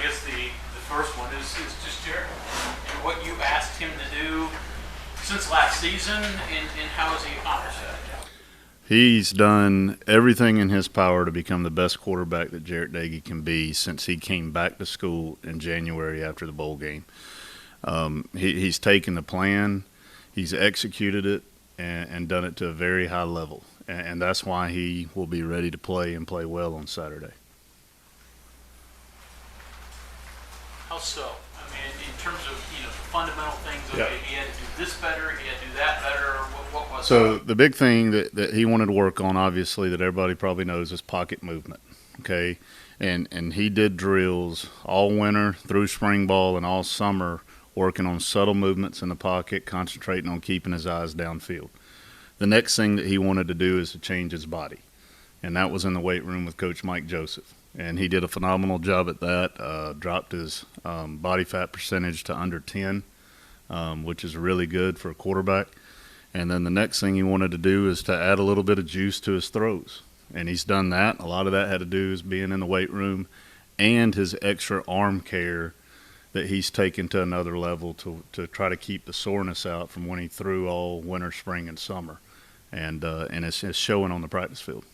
guess the first one is just Jared and what you asked him to do since last season, and how has he accomplished that? He's done everything in his power to become the best quarterback that Jarrett Doege can be since he came back to school in January after the bowl game. He's taken the plan, he's executed it, and done it to a very high level. And that's why he will be ready to play and play well on Saturday. How so? I mean, in terms of the fundamental things, okay, Yeah. he had to do this better, he had to do that better, or what was So that? the big thing that he wanted to work on, obviously, that everybody probably knows, is pocket movement. Okay, and he did drills all winter through spring ball and all summer, working on subtle movements in the pocket, concentrating on keeping his eyes downfield. The next thing that he wanted to do is to change his body, and that was in the weight room with Coach Mike Joseph. And he did a phenomenal job at that, dropped his body fat percentage to under 10, which is really good for a quarterback. And then the next thing he wanted to do is to add a little bit of juice to his throws. And he's done that. A lot of that had to do is being in the weight room and his extra arm care that he's taken to another level to try to keep the soreness out from when he threw all winter, spring, and summer. And it's showing on the practice field.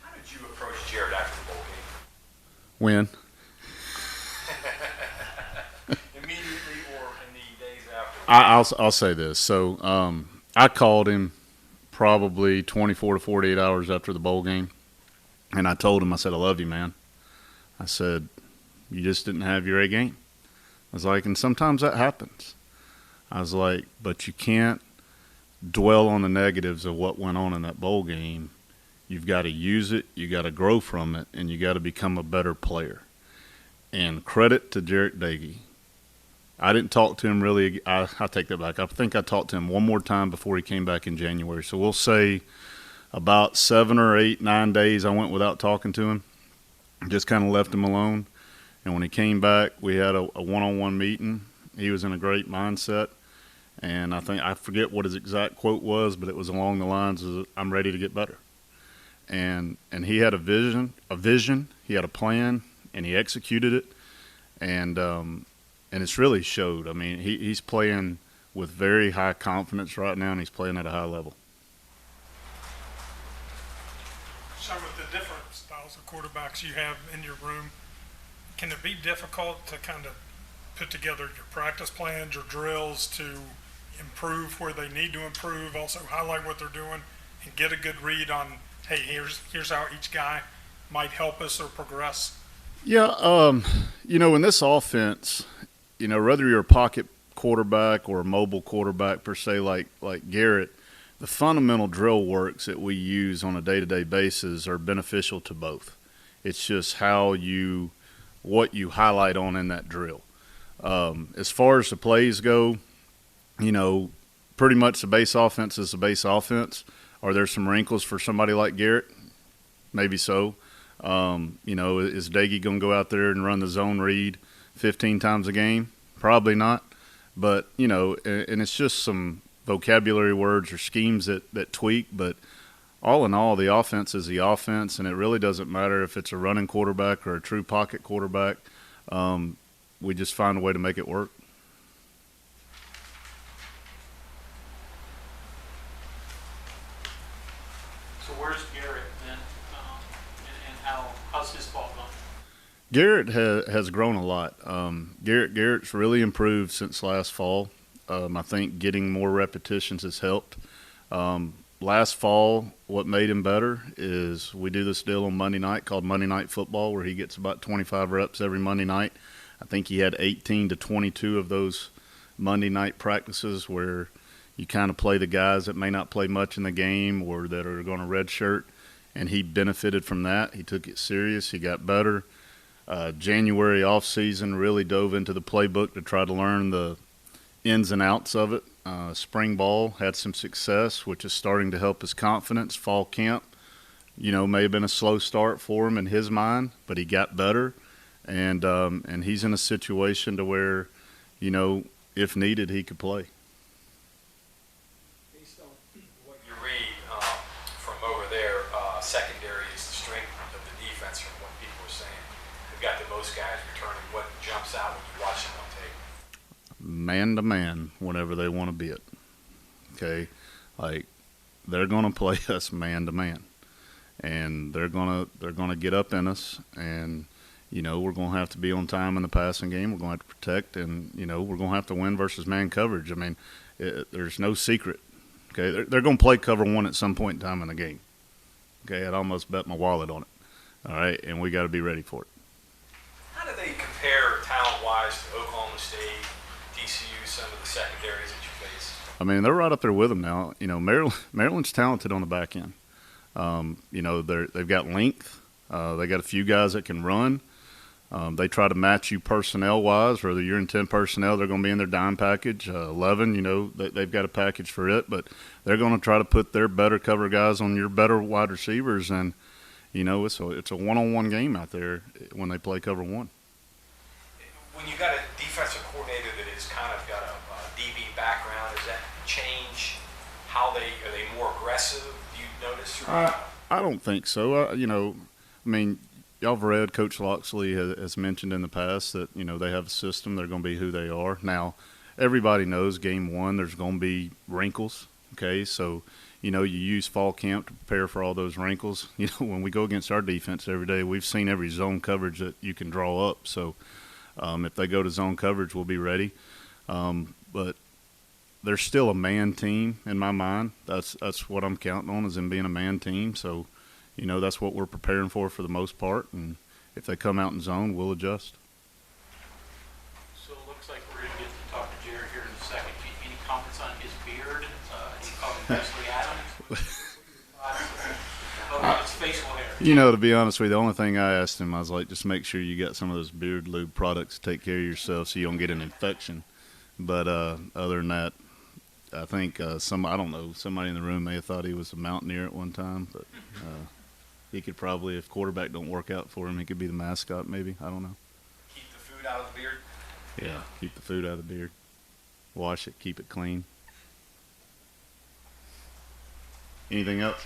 How did you approach Jared after the bowl game? When? Immediately or in the days after? I'll say this. So I called him probably 24 to 48 hours after the bowl game, and I told him, I said, I love you, man. I said, you just didn't have your A game. I was like, and sometimes that happens. I was like, but you can't dwell on the negatives of what went on in that bowl game. You've got to use it, you got to grow from it, and you got to become a better player. And credit to Jarrett Doege. I didn't talk to him really. I take that back. I think I talked to him one more time before he came back in January. So we'll say about 7 or 8, 9 days I went without talking to him. Just kind of left him alone. And when he came back, we had a one-on-one meeting. He was in a great mindset. And I forget what his exact quote was, but it was along the lines of, I'm ready to get better. And he had a vision, he had a plan, and he executed it. And it's really showed. I mean, he's playing with very high confidence right now, and he's playing at a high level. Some of the different styles of quarterbacks you have in your room, can it be difficult to kind of put together your practice plans, your drills to improve where they need to improve, also highlight what they're doing, and get a good read on, hey, here's how each guy might help us or progress? Yeah, in this offense, whether you're a pocket quarterback or a mobile quarterback per se, like Garrett, the fundamental drill works that we use on a day-to-day basis are beneficial to both. It's just what you highlight on in that drill. As far as the plays go, pretty much the base offense is the base offense. Are there some wrinkles for somebody like Garrett? Maybe so. Is Doege going to go out there and run the zone read 15 times a game? Probably not. But, and it's just some vocabulary words or schemes that tweak. But all in all, the offense is the offense, and it really doesn't matter if it's a running quarterback or a true pocket quarterback. We just find a way to make it work. So where's Garrett then, and how's his fall going? Garrett has grown a lot. Garrett's really improved since last fall. I think getting more repetitions has helped. Last fall, what made him better is we do this deal on Monday night called Monday Night Football, where he gets about 25 reps every Monday night. I think he had 18 to 22 of those Monday night practices where you kind of play the guys that may not play much in the game or that are going to redshirt, and he benefited from that. He took it serious. He got better. January offseason really dove into the playbook to try to learn the ins and outs of it. Spring ball had some success, which is starting to help his confidence. Fall camp, may have been a slow start for him in his mind, but he got better. And he's in a situation to where, if needed, he could play. Based on what you read from over there, secondary is the strength of the defense from what people are saying. We've got the most guys returning. What out when you watch them on tape? Man to man whenever they want to be it. Okay, like they're gonna play us man to man, and they're gonna get up in us, and you know we're gonna have to be on time in the passing game. We're gonna have to protect, and you know we're gonna have to win versus man coverage. I mean, there's no secret. Okay, they're gonna play cover one at some point in time in the game. Okay, I'd almost bet my wallet on it. All right, and we got to be ready for it. How do they compare talent-wise to Oklahoma State, TCU, some of the secondaries that you face? I mean, they're right up there with them now. You know, Maryland's talented on the back end. You know, they've got length. They got a few guys that can run. They try to match you personnel-wise. Whether you're in 10 personnel, they're going to be in their dime package. 11, you know, they've got a package for it. But they're going to try to put their better cover guys on your better wide receivers. And, you know, it's a one-on-one game out there when they play cover one. When you got a defensive coordinator that has kind of got a DB background, does that change how are they more aggressive? Do you notice? I don't think so. You know, I mean, y'all have read Coach Loxley has mentioned in the past that, you know, they have a system. They're going to be who they are. Now, everybody knows game one there's going to be wrinkles, okay? So, you know, you use fall camp to prepare for all those wrinkles. You know, when we go against our defense every day, we've seen every zone coverage that you can draw up. So, if they go to zone coverage, we'll be ready. But they're still a man team in my mind. That's what I'm counting on, is them being a man team. So, you know, that's what we're preparing for the most part. And if they come out in zone, we'll adjust. So it looks like we're going to get to talk to Jared here in a second. Any comments on his beard? He called him Wesley Adams. Oh, it's facial hair. You know, to be honest with you, the only thing I asked him, I was like, just make sure you got some of those beard lube products to take care of yourself so you don't get an infection. But other than that, I think I don't know, somebody in the room may have thought he was a mountaineer at one time, but he could probably, if quarterback don't work out for him, he could be the mascot maybe. I don't know. Keep the food out of the beard? Yeah, keep the food out of the beard. Wash it, keep it clean. Anything else?